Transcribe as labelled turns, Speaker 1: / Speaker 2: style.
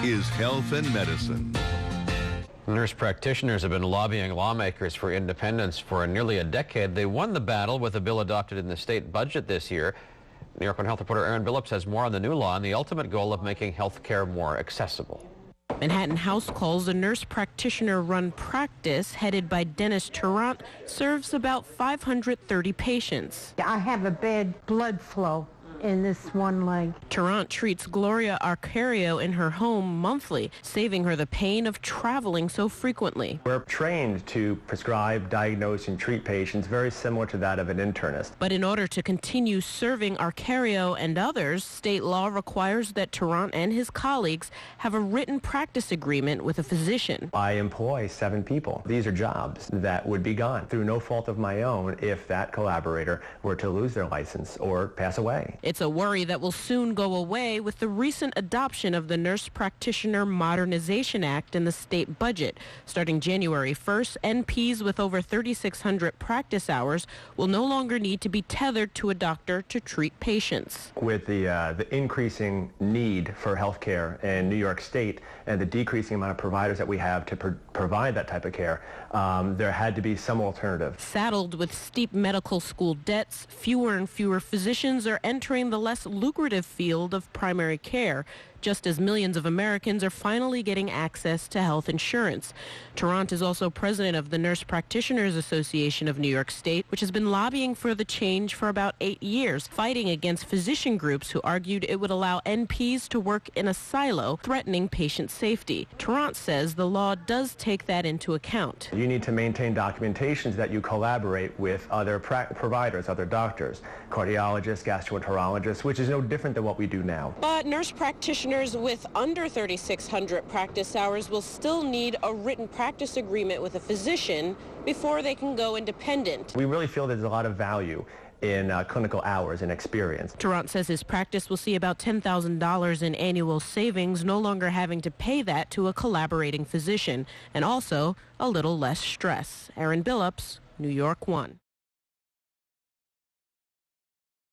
Speaker 1: is Health and Medicine.
Speaker 2: Nurse practitioners have been lobbying lawmakers for independence for nearly a decade. They won the battle with a bill adopted in the state budget this year. New York One health reporter Aaron Billups has more on the new law and the ultimate goal of making health care more accessible.
Speaker 3: Manhattan House Calls, a nurse practitioner-run practice headed by Denis Tarrant, serves about 530 patients.
Speaker 4: I have a bad blood flow in this one leg.
Speaker 3: Tarrant treats Gloria Arcario in her home monthly, saving her the pain of traveling so frequently.
Speaker 5: We're trained to prescribe, diagnose, and treat patients very similar to that of an internist.
Speaker 3: But in order to continue serving Arcario and others, state law requires that Tarrant and his colleagues have a written practice agreement with a physician.
Speaker 5: I employ 7 people. These are jobs that would be gone through no fault of my own if that collaborator were to lose their license or pass away.
Speaker 3: It's a worry that will soon go away with the recent adoption of the Nurse Practitioner Modernization Act in the state budget. Starting January 1st, NPs with over 3,600 practice hours will no longer need to be tethered to a doctor to treat patients.
Speaker 5: With the increasing need for health care in New York State and the decreasing amount of providers that we have to provide that type of care, there had to be some alternative.
Speaker 3: Saddled with steep medical school debts, fewer and fewer physicians are entering the less lucrative field of primary care, just as millions of Americans are finally getting access to health insurance. Tarrant is also president of the Nurse Practitioners Association of New York State, which has been lobbying for the change for about 8 years, fighting against physician groups who argued it would allow NPs to work in a silo, threatening patient safety. Tarrant says the law does take that into account.
Speaker 5: You need to maintain documentations that you collaborate with other providers, other doctors, cardiologists, gastroenterologists, which is no different than what we do now.
Speaker 3: But nurse practitioners with under 3,600 practice hours will still need a written practice agreement with a physician before they can go independent.
Speaker 5: We really feel there's a lot of value in clinical hours and experience.
Speaker 3: Tarrant says his practice will see about $10,000 in annual savings, no longer having to pay that to a collaborating physician, and also a little less stress. Aaron Billups, New York One.